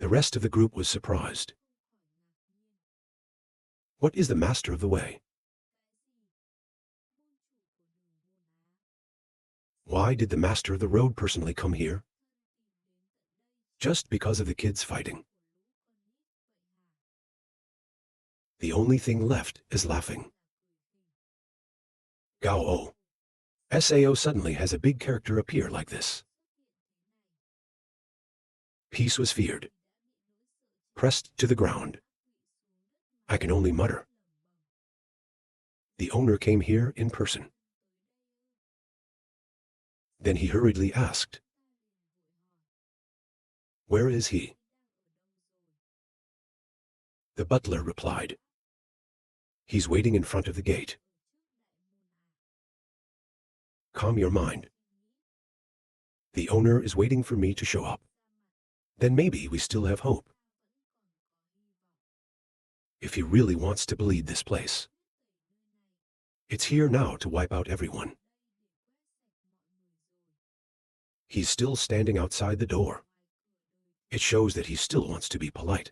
The rest of the group was surprised. What is the master of the way? Why did the master of the road personally come here? Just because of the kids fighting. The only thing left is laughing. Gao-o. Sao suddenly has a big character appear like this. Peace was feared. Pressed to the ground. I can only mutter. The owner came here in person. Then he hurriedly asked, "Where is he?" The butler replied, "He's waiting in front of the gate." Calm your mind. The owner is waiting for me to show up. Then maybe we still have hope. If he really wants to bleed this place. It's here now to wipe out everyone. He's still standing outside the door. It shows that he still wants to be polite.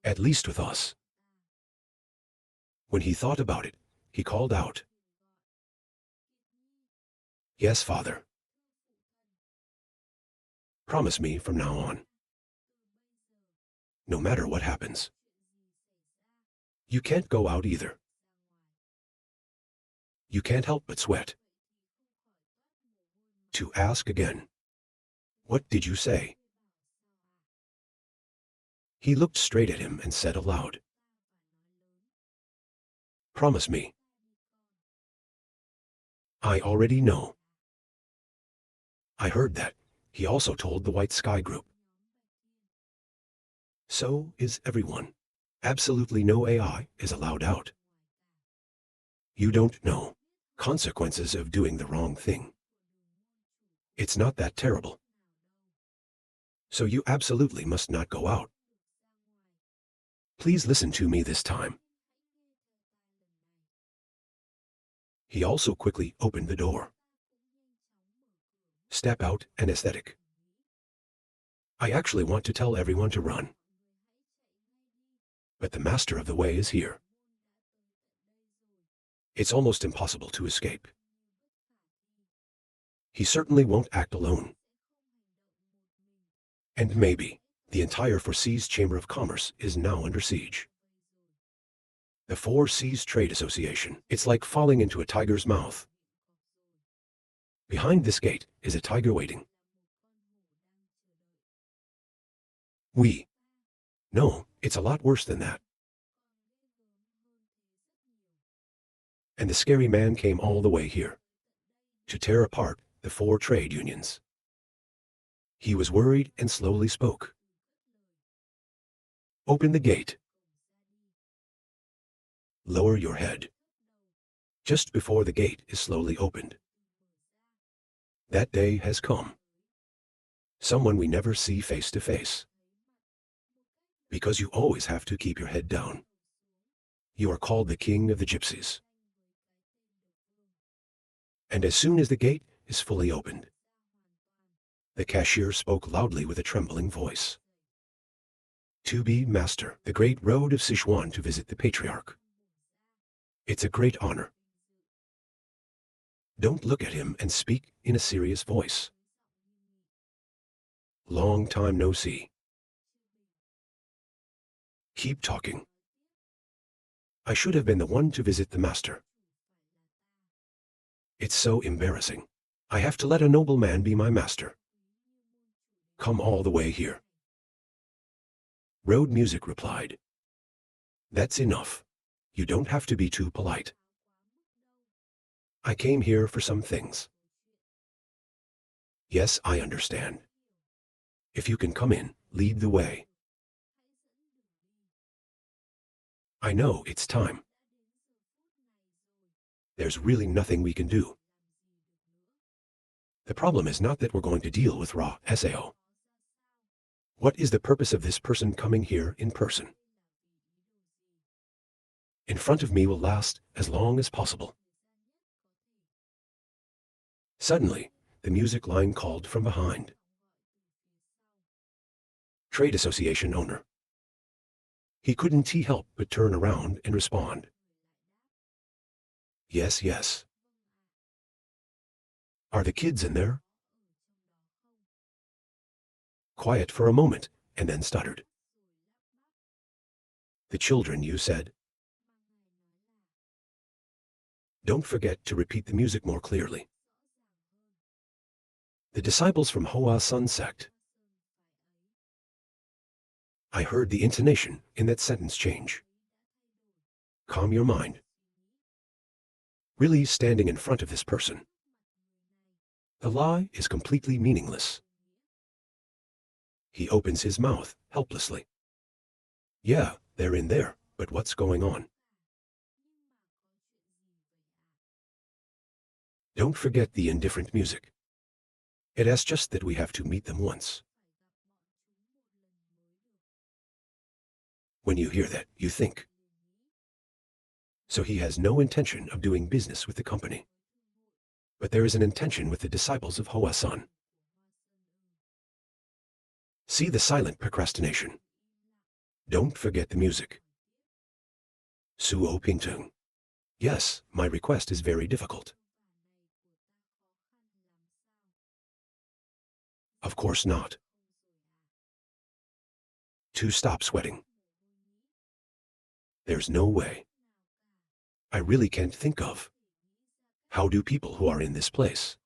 At least with us. When he thought about it, he called out, "Yes, Father. Promise me from now on. No matter what happens. You can't go out either. You can't help but sweat." To ask again, "What did you say?" He looked straight at him and said aloud, "Promise me." I already know. I heard that. He also told the White Sky Group. So is everyone. Absolutely no AI is allowed out. You don't know consequences of doing the wrong thing. It's not that terrible. So you absolutely must not go out. Please listen to me this time. He also quickly opened the door. Step out, anesthetic. I actually want to tell everyone to run. But the master of the way is here. It's almost impossible to escape. He certainly won't act alone. And maybe the entire Four Seas Chamber of Commerce is now under siege. The Four Seas Trade Association. It's like falling into a tiger's mouth. Behind this gate is a tiger waiting. No, it's a lot worse than that. And the scary man came all the way here to tear apart the four trade unions. He was worried and slowly spoke. Open the gate. Lower your head. Just before the gate is slowly opened. That day has come. Someone we never see face to face. Because you always have to keep your head down. You are called the King of the Gypsies. And as soon as the gate is fully opened, the cashier spoke loudly with a trembling voice. To be master, the great road of Sichuan to visit the patriarch. It's a great honor. Don't look at him and speak in a serious voice. Long time no see. Keep talking. I should have been the one to visit the master. It's so embarrassing. I have to let a noble man be my master. Come all the way here. Road Music replied. That's enough. You don't have to be too polite. I came here for some things. Yes, I understand. If you can come in, lead the way. I know it's time. There's really nothing we can do. The problem is not that we're going to deal with raw SAO. What is the purpose of this person coming here in person? In front of me will last as long as possible. Suddenly, the music line called from behind. trade association owner. He couldn't help but turn around and respond. Yes, yes. Are the kids in there? Quiet for a moment, and then stuttered. The children, you said? Don't forget to repeat the music more clearly. The disciples from Hua Sect. I heard the intonation in that sentence change. Calm your mind. Really standing in front of this person. The lie is completely meaningless. He opens his mouth helplessly. Yeah, they're in there, but what's going on? Don't forget the indifferent music. It asks just that we have to meet them once. When you hear that, you think. So he has no intention of doing business with the company. But there is an intention with the disciples of Hua Sun. See the silent procrastination. Don't forget the music. Suo Pingtung. Yes, my request is very difficult. Of course not. To stop sweating. There's no way. I really can't think of. How do people who are in this place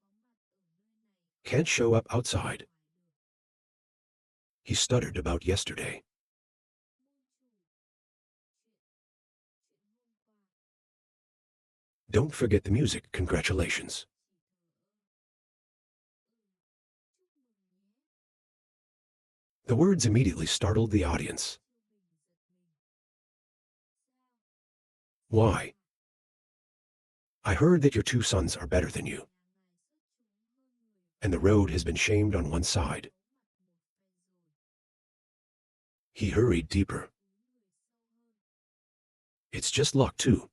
can't show up outside? He stuttered about yesterday. Don't forget the music, congratulations. The words immediately startled the audience. Why? I heard that your 2 sons are better than you. And the road has been shamed on one side. He hurried deeper. It's just luck too.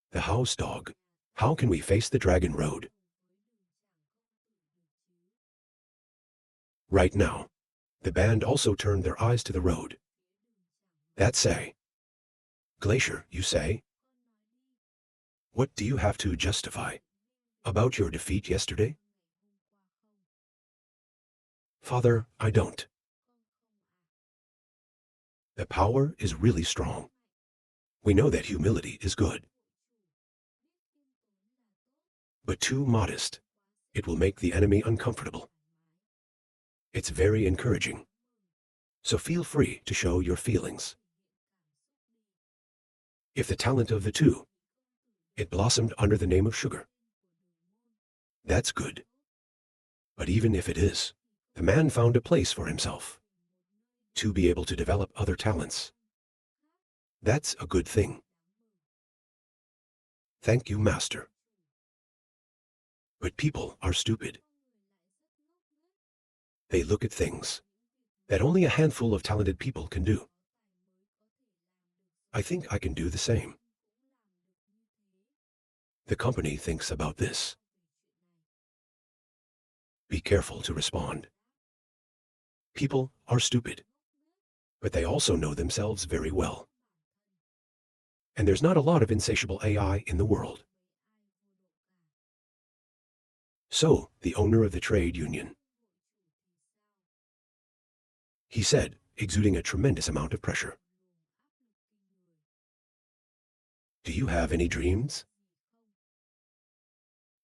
The house dog. How can we face the dragon road? Right now, the band also turned their eyes to the road. That say. Glacier, you say? What do you have to justify? About your defeat yesterday? Father, I don't. The power is really strong. We know that humility is good. But too modest. It will make the enemy uncomfortable. It's very encouraging. So feel free to show your feelings. If the talent of the 2, it blossomed under the name of sugar. That's good. But even if it is, the man found a place for himself. To be able to develop other talents. That's a good thing. Thank you, Master. But people are stupid. They look at things that only a handful of talented people can do. I think I can do the same. The company thinks about this. Be careful to respond. People are stupid, but they also know themselves very well. And there's not a lot of insatiable AI in the world. So, the owner of the trade union. He said, exuding a tremendous amount of pressure. Do you have any dreams?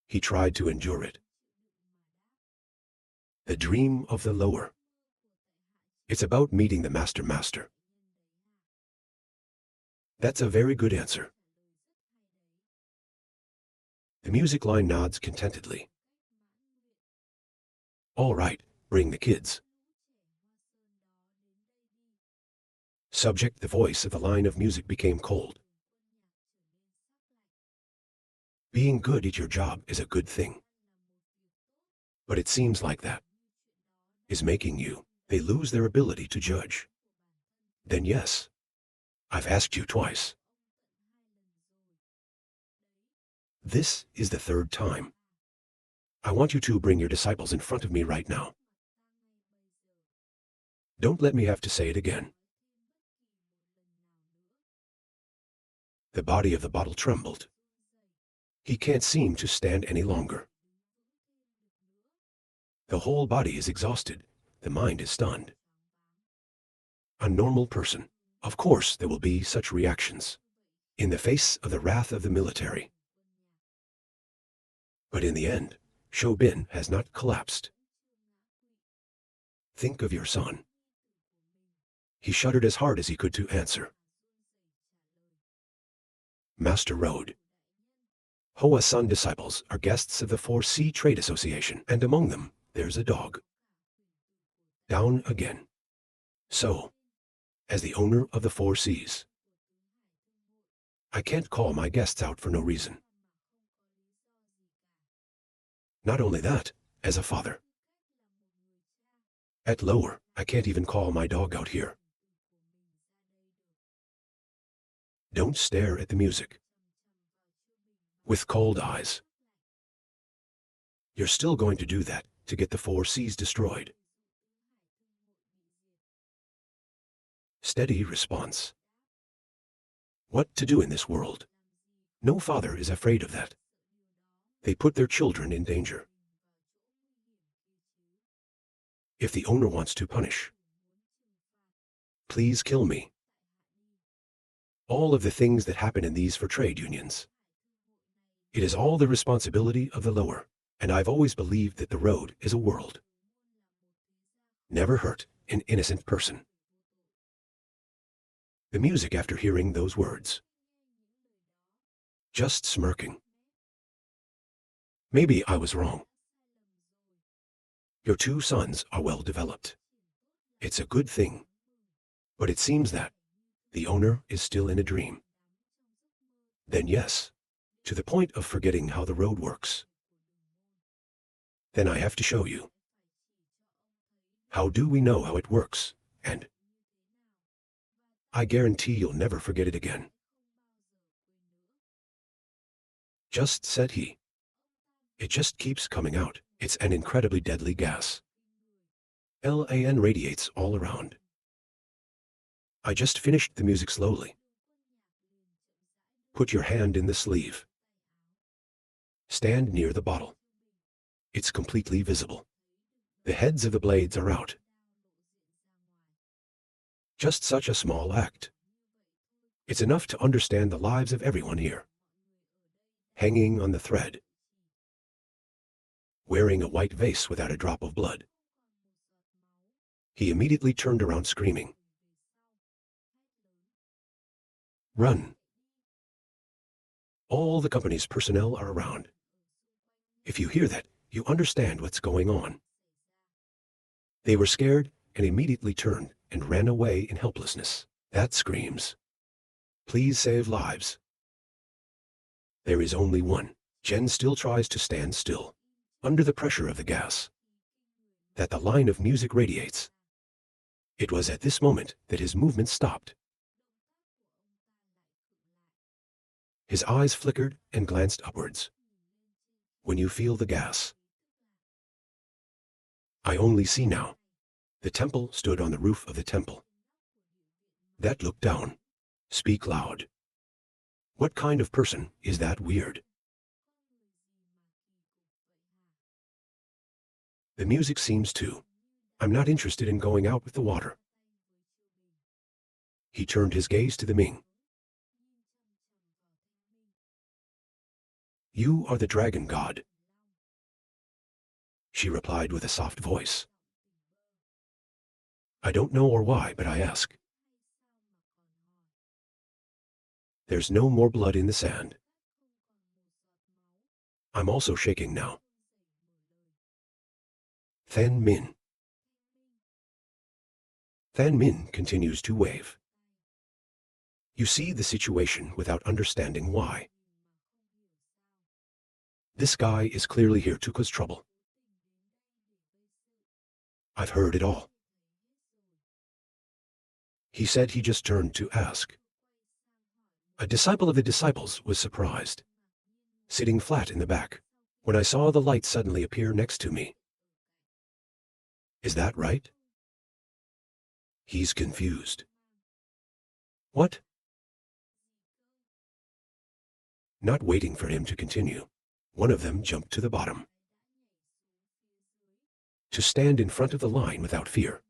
He tried to endure it. The dream of the lower. It's about meeting the master. That's a very good answer. The music line nods contentedly. All right, bring the kids. Subject, the voice of the line of music became cold. Being good at your job is a good thing. But it seems like that is making you, they lose their ability to judge. Then yes, I've asked you twice. This is the 3rd time. I want you to bring your disciples in front of me right now. Don't let me have to say it again. The body of the bottle trembled. He can't seem to stand any longer. The whole body is exhausted. The mind is stunned. A normal person. Of course there will be such reactions in the face of the wrath of the military. But in the end, Shobin has not collapsed. Think of your son. He shuddered as hard as he could to answer. Master Road. Hoa Sun disciples are guests of the 4C Trade Association, and among them, there's a dog. Down again. So, as the owner of the 4Cs, I can't call my guests out for no reason. Not only that, as a father. At lower, I can't even call my dog out here. Don't stare at the music with cold eyes. You're still going to do that to get the 4Cs destroyed. Steady response. What to do in this world? No father is afraid of that. They put their children in danger. If the owner wants to punish, please kill me. All of the things that happen in these for trade unions. It is all the responsibility of the lower, and I've always believed that the road is a world. Never hurt an innocent person. The music after hearing those words. Just smirking. Maybe I was wrong. Your two sons are well developed. It's a good thing. But it seems that the owner is still in a dream. Then yes, to the point of forgetting how the road works. Then I have to show you. How do we know how it works? And I guarantee you'll never forget it again. Just said he. It just keeps coming out. It's an incredibly deadly gas. LAN radiates all around. I just finished the music slowly. Put your hand in the sleeve. Stand near the bottle. It's completely visible. The heads of the blades are out. Just such a small act. It's enough to understand the lives of everyone here. Hanging on the thread. Wearing a white vase without a drop of blood. He immediately turned around screaming. Run. All the company's personnel are around. If you hear that, you understand what's going on. They were scared and immediately turned and ran away in helplessness. That screams. Please save lives. There is only one. Jen still tries to stand still, under the pressure of the gas. That the line of music radiates. It was at this moment that his movement stopped. His eyes flickered and glanced upwards. When you feel the gas. I only see now. The temple stood on the roof of the temple. That looked down. Speak loud. What kind of person is that weird? The music seems to. I'm not interested in going out with the water. He turned his gaze to the Ming. You are the dragon god. She replied with a soft voice. I don't know or why, but I ask. There's no more blood in the sand. I'm also shaking now. Than Min. Than Min continues to wave. You see the situation without understanding why. This guy is clearly here to cause trouble. I've heard it all. He said he just turned to ask. A disciple of the disciples was surprised, sitting flat in the back, when I saw the light suddenly appear next to me. Is that right? He's confused. What? Not waiting for him to continue, one of them jumped to the bottom. To stand in front of the line without fear.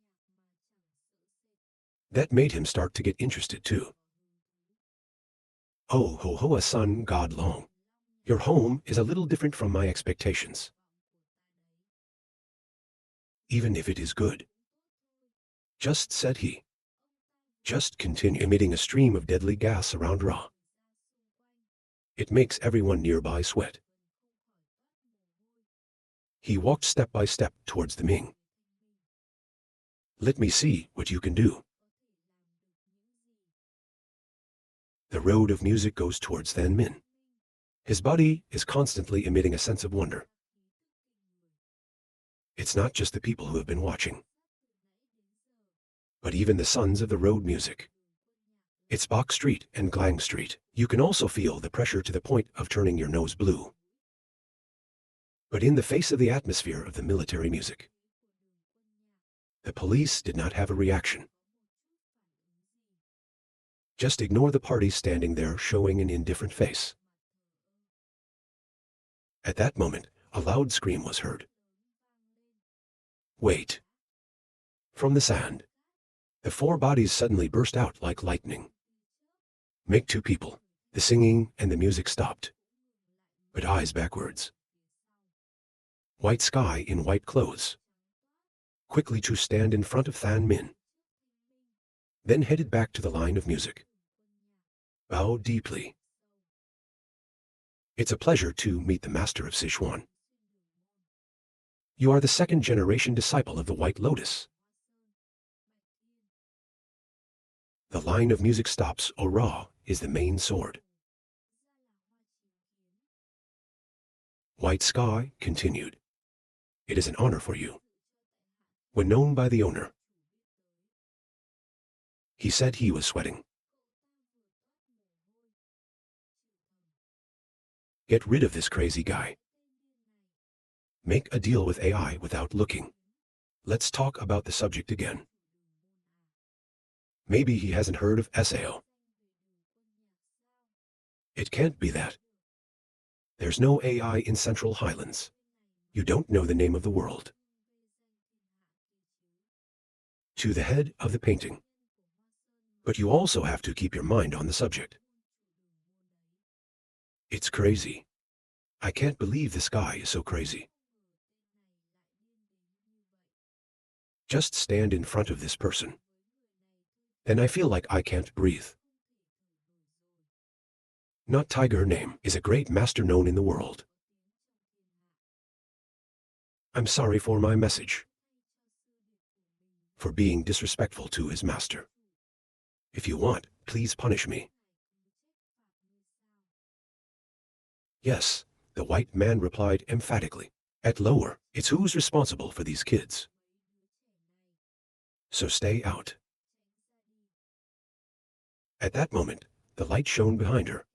That made him start to get interested too. Oh, Ho Hoa Sun God Long. Your home is a little different from my expectations. Even if it is good. Just said he. Just continue emitting a stream of deadly gas around Ra. It makes everyone nearby sweat. He walked step by step towards the Ming. Let me see what you can do. The road of music goes towards Than Min. His body is constantly emitting a sense of wonder. It's not just the people who have been watching, but even the sons of the road music. It's Bok Street and Glang Street. You can also feel the pressure to the point of turning your nose blue. But in the face of the atmosphere of the military music, the police did not have a reaction. Just ignore the party standing there showing an indifferent face. At that moment, a loud scream was heard. Wait. From the sand, the four bodies suddenly burst out like lightning. Make two people. The singing and the music stopped. But eyes backwards. White sky in white clothes. Quickly to stand in front of Than Min. Then headed back to the line of music. Bow deeply. It's a pleasure to meet the master of Sichuan. You are the second-generation disciple of the White Lotus. The line of music stops. Ra is the main sword. White Sky continued. It is an honor for you. When known by the owner, he said he was sweating. Get rid of this crazy guy. Make a deal with AI without looking. Let's talk about the subject again. Maybe he hasn't heard of SAO. It can't be that. There's no AI in Central Highlands. You don't know the name of the world. To the head of the painting. But you also have to keep your mind on the subject. It's crazy. I can't believe this guy is so crazy. Just stand in front of this person. Then I feel like I can't breathe. Not Tiger name is a great master known in the world. I'm sorry for my message. For being disrespectful to his master. If you want, please punish me. Yes, the white man replied emphatically. At lower, it's who's responsible for these kids. So stay out. At that moment, the light shone behind her.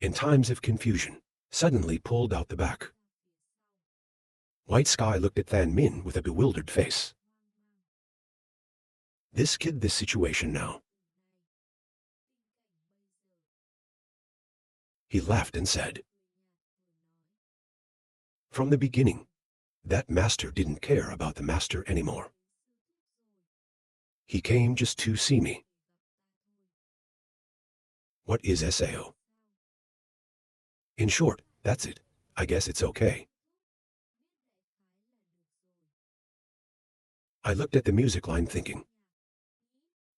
In times of confusion, suddenly pulled out the back. White Sky looked at Than Min with a bewildered face. This kid, this situation now. He laughed and said, from the beginning, that master didn't care about the master anymore. He came just to see me. What is SAO? In short, that's it. I guess it's okay. I looked at the music line thinking.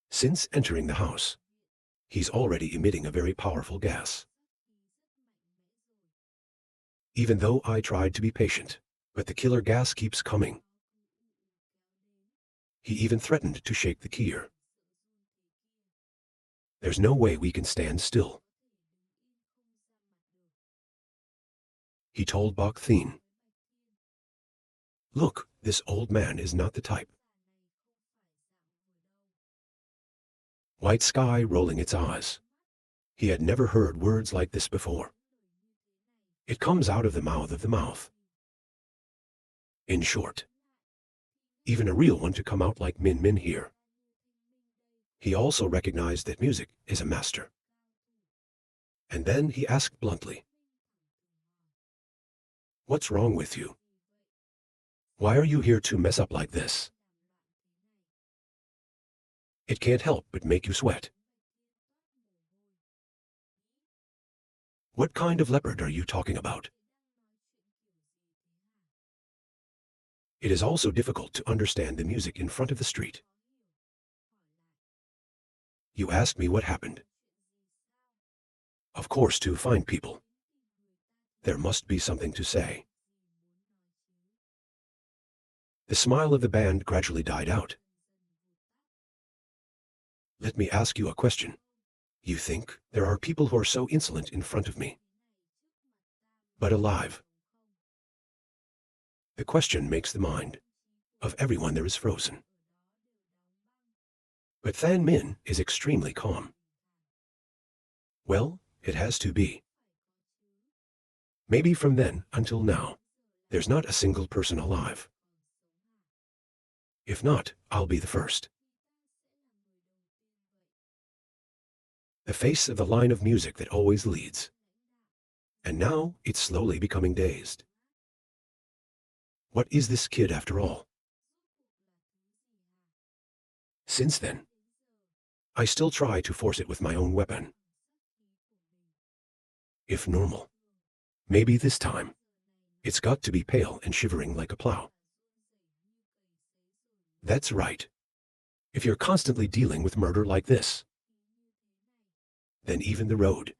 Since entering the house, he's already emitting a very powerful gas. Even though I tried to be patient, but the killer gas keeps coming. He even threatened to shake the keyer. There's no way we can stand still. He told Bok Thien. Look, this old man is not the type. White Sky rolling its eyes. He had never heard words like this before. It comes out of the mouth of the mouth. In short, even a real one to come out like Min Min here. He also recognized that music is a master. And then he asked bluntly, "What's wrong with you? Why are you here to mess up like this? It can't help but make you sweat." "What kind of leopard are you talking about?" It is also difficult to understand the music in front of the street. You ask me what happened. Of course, to find people. There must be something to say. The smile of the band gradually died out. "Let me ask you a question. You think there are people who are so insolent in front of me, but alive?" The question makes the mind of everyone there is frozen. But Than Min is extremely calm. Well, it has to be. Maybe from then until now, there's not a single person alive. If not, I'll be the first. The face of the line of music that always leads. And now it's slowly becoming dazed. What is this kid after all? Since then, I still try to force it with my own weapon. If normal, maybe this time, it's got to be pale and shivering like a plow. That's right. If you're constantly dealing with murder like this, then even the road.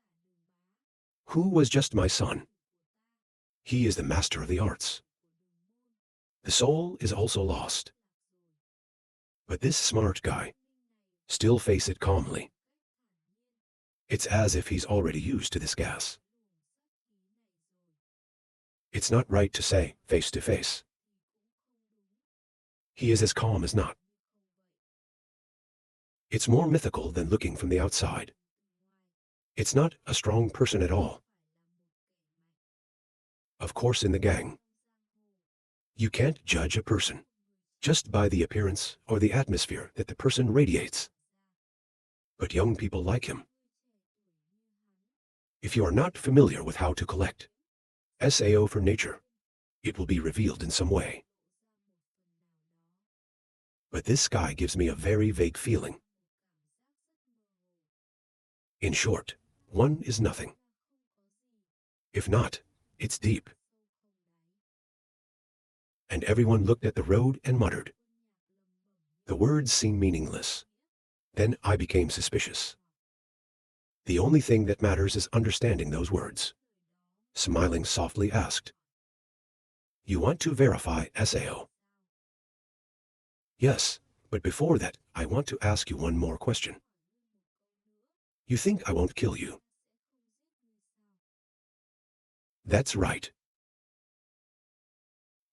Who was just my son? He is the master of the arts. The soul is also lost. But this smart guy still face it calmly. It's as if he's already used to this gas. It's not right to say face to face. He is as calm as not. It's more mythical than looking from the outside. It's not a strong person at all. Of course, in the gang, you can't judge a person just by the appearance or the atmosphere that the person radiates. But young people like him. If you are not familiar with how to collect SAO for nature, it will be revealed in some way. But this guy gives me a very vague feeling. In short, one is nothing. If not, it's deep. And everyone looked at the road and muttered. The words seem meaningless. Then I became suspicious. The only thing that matters is understanding those words. Smiling softly asked, "You want to verify SAO?" "Yes, but before that, I want to ask you one more question. You think I won't kill you?" "That's right."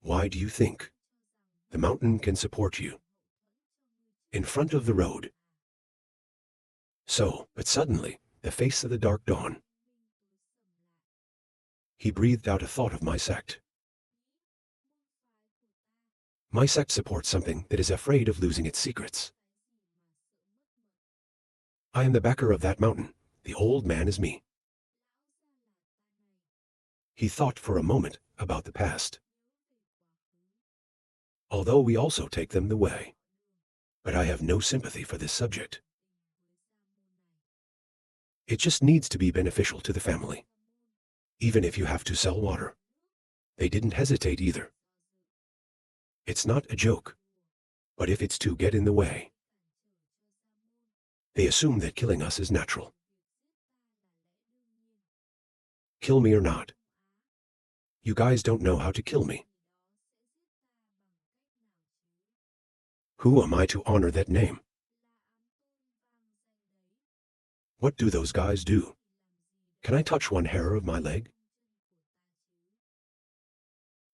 "Why do you think the mountain can support you in front of the road?" But suddenly, the face of the dark dawn. He breathed out a thought of my sect. My sect supports something that is afraid of losing its secrets. I am the backer of that mountain. The old man is me. He thought for a moment about the past. Although we also take them the way. But I have no sympathy for this subject. It just needs to be beneficial to the family. Even if you have to sell water. They didn't hesitate either. It's not a joke. But if it's to get in the way, they assume that killing us is natural. Kill me or not. You guys don't know how to kill me. Who am I to honor that name? What do those guys do? Can I touch one hair of my leg?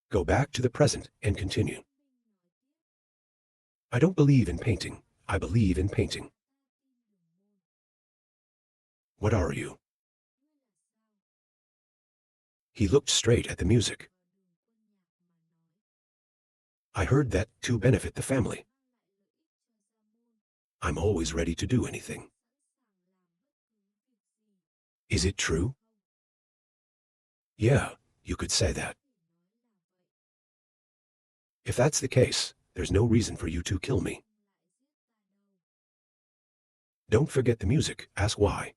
Go back to the present and continue. I don't believe in painting. I believe in painting. What are you? He looked straight at the music. I heard that to benefit the family. I'm always ready to do anything. Is it true? Yeah, you could say that. If that's the case, there's no reason for you to kill me. Don't forget the music, ask why.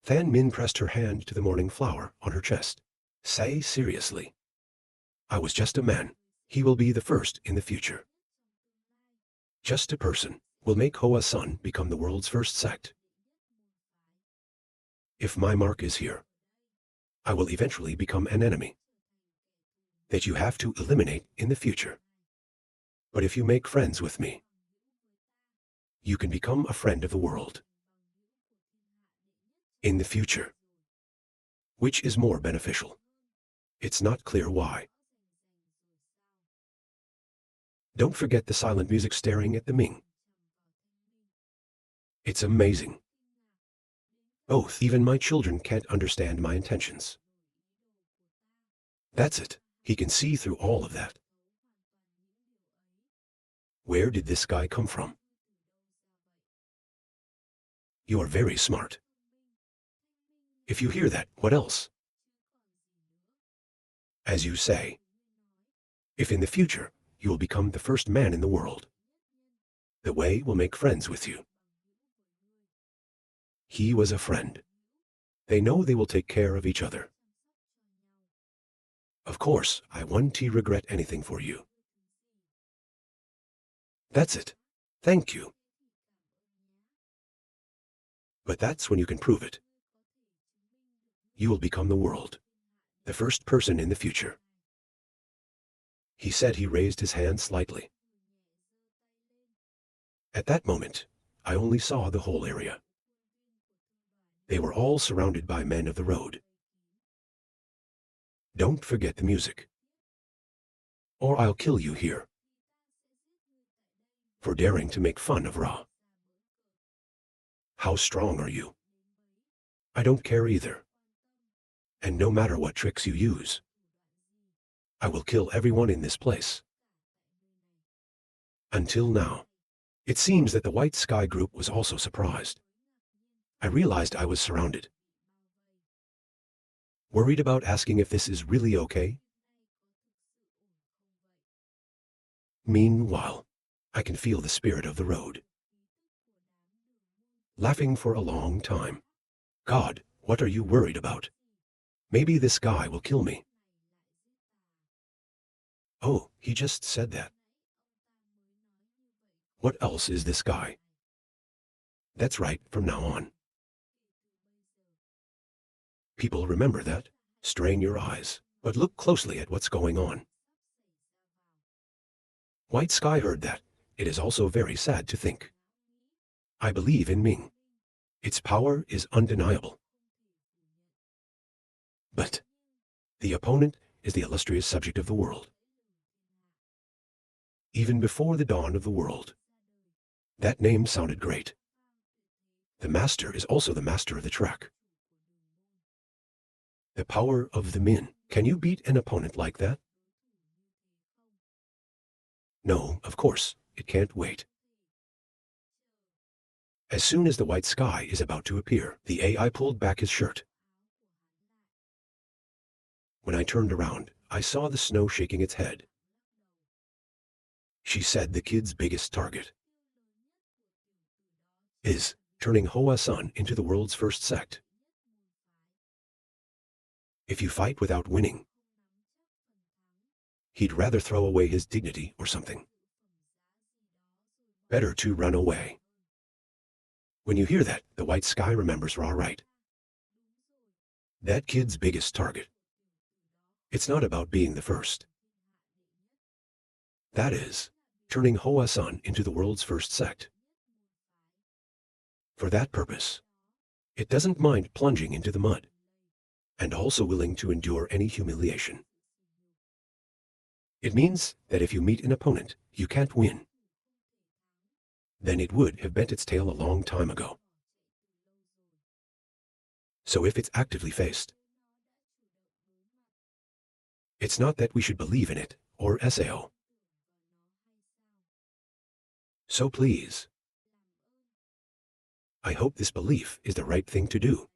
Than Min pressed her hand to the morning flower on her chest. Say seriously. I was just a man. He will be the first in the future. Just a person will make Hoa Sun become the world's first sect. If my mark is here, I will eventually become an enemy that you have to eliminate in the future. But if you make friends with me, you can become a friend of the world. In the future. Which is more beneficial? It's not clear why. Don't forget the silent music staring at the Ming. It's amazing. Both, even my children can't understand my intentions. That's it. He can see through all of that. Where did this guy come from? You are very smart. If you hear that, what else? As you say, if in the future you will become the first man in the world, the Wei will make friends with you. He was a friend. They know they will take care of each other. Of course, I won't regret anything for you. That's it. Thank you. But that's when you can prove it. You will become the world, the first person in the future. He said. He raised his hand slightly. At that moment, I only saw the whole area. They were all surrounded by men of the road. Don't forget the music, or I'll kill you here for daring to make fun of Ra. How strong are you? I don't care either. And no matter what tricks you use, I will kill everyone in this place. Until now, it seems that the White Sky group was also surprised. I realized I was surrounded. Worried about asking if this is really okay? Meanwhile, I can feel the spirit of the road. Laughing for a long time. God, what are you worried about? Maybe this guy will kill me. Oh, he just said that. What else is this guy? That's right, from now on. People remember that. Strain your eyes, but look closely at what's going on. White Sky heard that. It is also very sad to think. I believe in Ming. Its power is undeniable. But the opponent is the illustrious subject of the world. Even before the dawn of the world, that name sounded great. The master is also the master of the track. The power of the Min. Can you beat an opponent like that? No, of course, it can't wait. As soon as the White Sky is about to appear, the AI pulled back his shirt. When I turned around, I saw the snow shaking its head. She said the kid's biggest target is turning Hoa Sun into the world's first sect. If you fight without winning, he'd rather throw away his dignity or something. Better to run away. When you hear that, the White Sky remembers Ra right. That kid's biggest target. It's not about being the first. That is, turning Hoa Sun into the world's first sect. For that purpose, it doesn't mind plunging into the mud, and also willing to endure any humiliation. It means that if you meet an opponent you can't win, then it would have bent its tail a long time ago. So if it's actively faced, It's not that we should believe in it, or SAO. So please, I hope this belief is the right thing to do.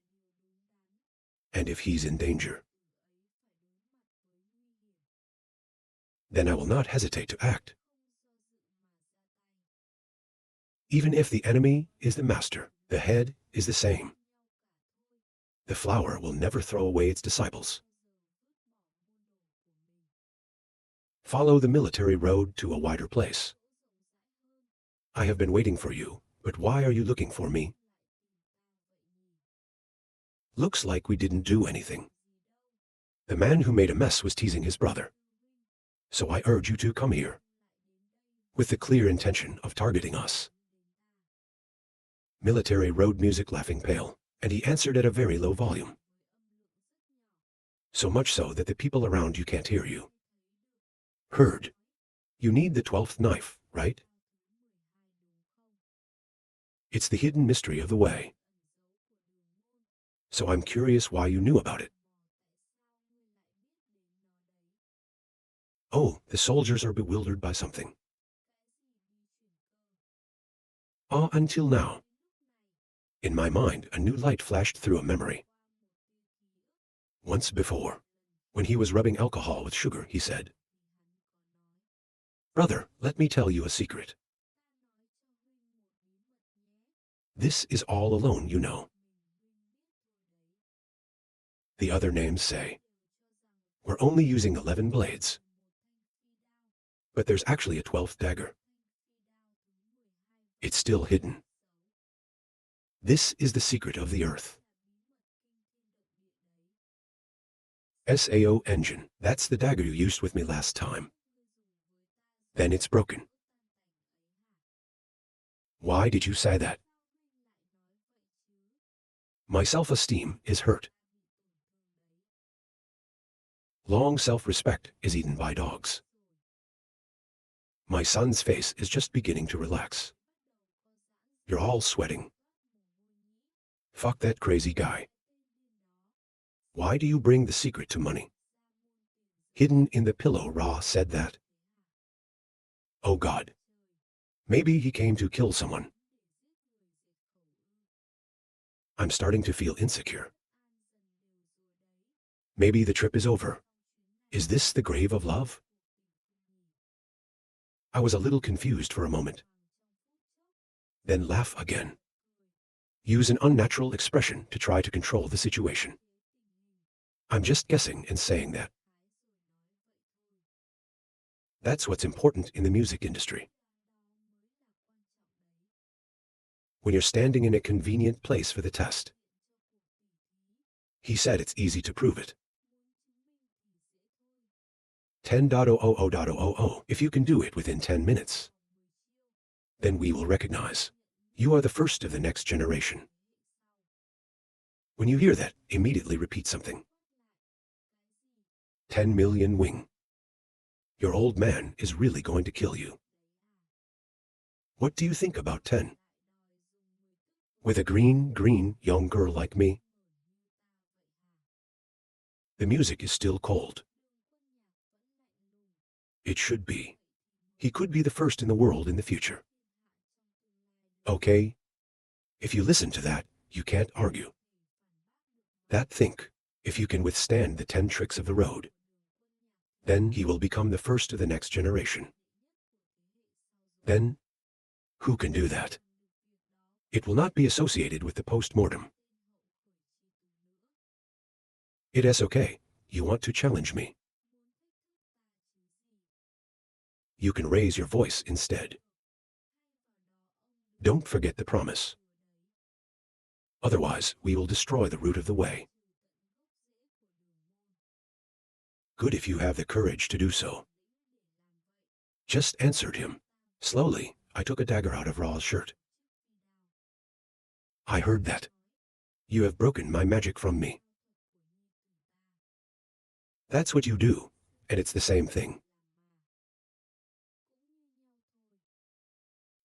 And if he's in danger, then I will not hesitate to act. Even if the enemy is the master, the head is the same. The flower will never throw away its disciples. Follow the military road to a wider place. I have been waiting for you, but why are you looking for me? Looks like we didn't do anything. The man who made a mess was teasing his brother. So I urge you to come here, with the clear intention of targeting us. Military road music laughing pale, and he answered at a very low volume. So much so that the people around you can't hear you. Heard. You need the 12th knife, right? It's the hidden mystery of the way. So I'm curious why you knew about it. Oh, the soldiers are bewildered by something. Until now. In my mind, a new light flashed through a memory. Once before, when he was rubbing alcohol with sugar, he said, "Brother, let me tell you a secret. This is all alone, you know." The other names say, "We're only using 11 blades." But there's actually a 12th dagger. It's still hidden. This is the secret of the earth. SAO engine, that's the dagger you used with me last time. Then it's broken. Why did you say that? My self-esteem is hurt. Long self-respect is eaten by dogs. My son's face is just beginning to relax. You're all sweating. Fuck that crazy guy. Why do you bring the secret to money? Hidden in the pillow, Ra said that. Oh God. Maybe he came to kill someone. I'm starting to feel insecure. Maybe the trip is over. Is this the grave of love? I was a little confused for a moment. Then laugh again. Use an unnatural expression to try to control the situation. I'm just guessing and saying that. That's what's important in the music industry. When you're standing in a convenient place for the test. He said it's easy to prove it. 10.00.00. If you can do it within 10 minutes, then we will recognize you are the first of the next generation. When you hear that, immediately repeat something. 10 million wing. Your old man is really going to kill you. What do you think about 10? With a green young girl like me? The music is still cold. It should be. He could be the first in the world in the future. Okay? If you listen to that, you can't argue. That think, if you can withstand the 10 tricks of the road, then he will become the first of the next generation. Then, who can do that? It will not be associated with the post-mortem. It is okay. You want to challenge me. You can raise your voice instead. Don't forget the promise. Otherwise, we will destroy the root of the way. Good if you have the courage to do so. Just answered him. Slowly, I took a dagger out of Ra's shirt. I heard that. You have broken my magic from me. That's what you do, and it's the same thing.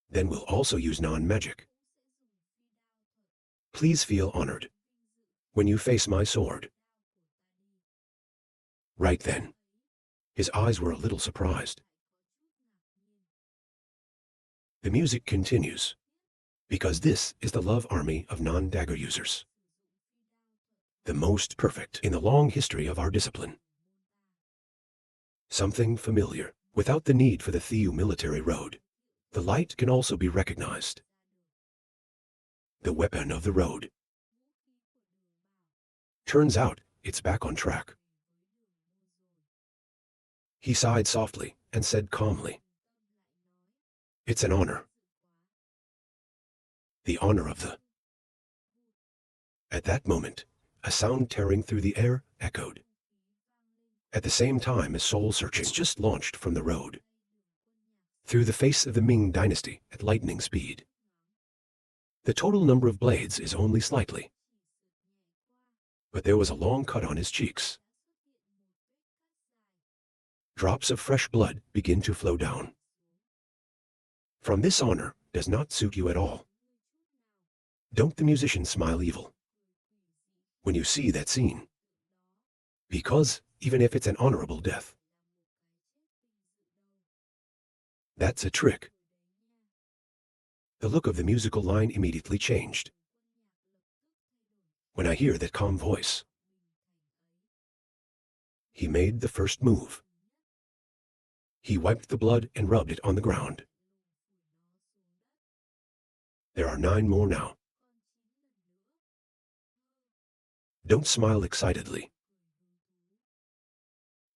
Then we'll also use non-magic. Please feel honored when you face my sword. Right then, His eyes were a little surprised. The music continues, because this is the love army of non-dagger users. The most perfect in the long history of our discipline. Something familiar, without the need for the Thieu military road. The light can also be recognized. The weapon of the road. Turns out, it's back on track. He sighed softly and said calmly, "It's an honor. The honor of the..." At that moment, a sound tearing through the air echoed. At the same time as soul-searching, it's just launched from the road. Through the face of the Ming dynasty at lightning speed. The total number of blades is only slightly. But there was a long cut on his cheeks. Drops of fresh blood begin to flow down. From this honor does not suit you at all. Don't the musician smile evil when you see that scene? Because, even if it's an honorable death, that's a trick. The look of the musical line immediately changed. When I hear that calm voice, he made the first move. He wiped the blood and rubbed it on the ground. There are 9 more now. Don't smile excitedly.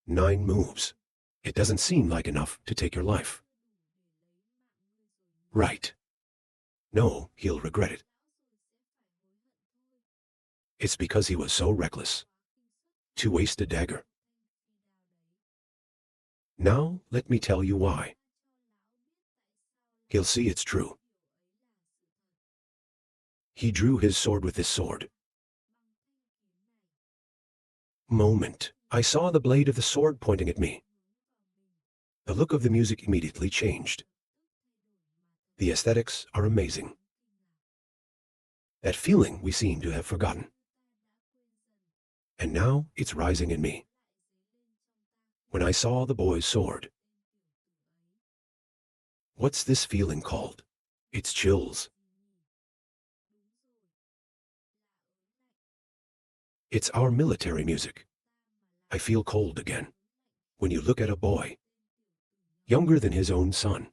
9 moves. It doesn't seem like enough to take your life. Right. No, he'll regret it. It's because he was so reckless to waste a dagger. Now, let me tell you why. He'll see it's true. He drew his sword with this sword. Moment. I saw the blade of the sword pointing at me. The look of the music immediately changed. The aesthetics are amazing. That feeling we seem to have forgotten. And now it's rising in me. When I saw the boy's sword. What's this feeling called? It's chills. It's our military music. I feel cold again. When you look at a boy, younger than his own son.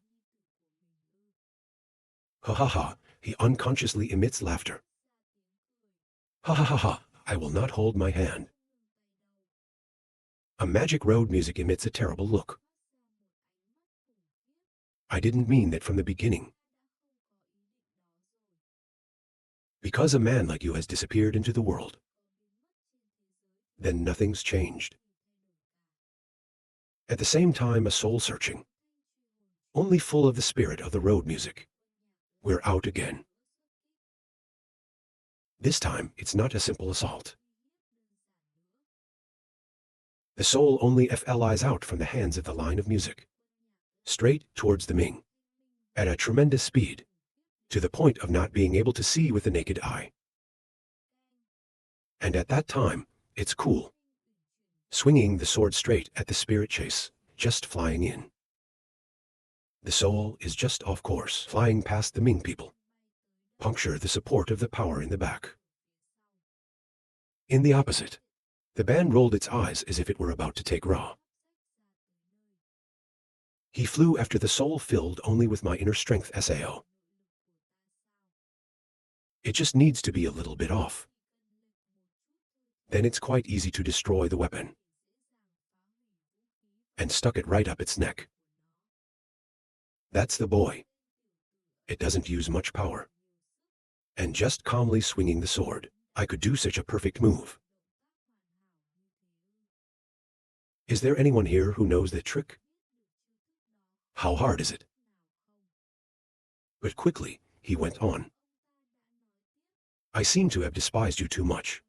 Ha ha ha, he unconsciously emits laughter. Ha ha ha ha, I will not hold my hand. A magic road music emits a terrible look. I didn't mean that from the beginning. Because a man like you has disappeared into the world, then nothing's changed. At the same time, a soul-searching, only full of the spirit of the road music. We're out again. This time, it's not a simple assault. The soul only flies out from the hands of the line of music, straight towards the Ming, at a tremendous speed, to the point of not being able to see with the naked eye. And at that time, it's cool. Swinging the sword straight at the spirit chase, just flying in. The soul is just off course, flying past the Ming people. Puncture the support of the power in the back. In the opposite, the band rolled its eyes as if it were about to take raw. He flew after the soul filled only with my inner strength SAO. It just needs to be a little bit off. Then it's quite easy to destroy the weapon. And stuck it right up its neck. That's the boy. It doesn't use much power. And just calmly swinging the sword, I could do such a perfect move. Is there anyone here who knows that trick? How hard is it? But quickly, he went on. I seem to have despised you too much.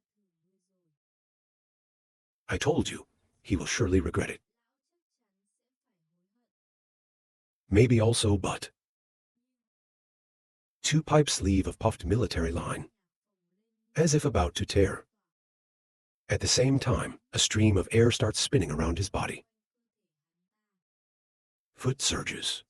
I told you, he will surely regret it. Maybe also but. 2-pipe sleeve of puffed military line. As if about to tear. At the same time, a stream of air starts spinning around his body. Foot surges.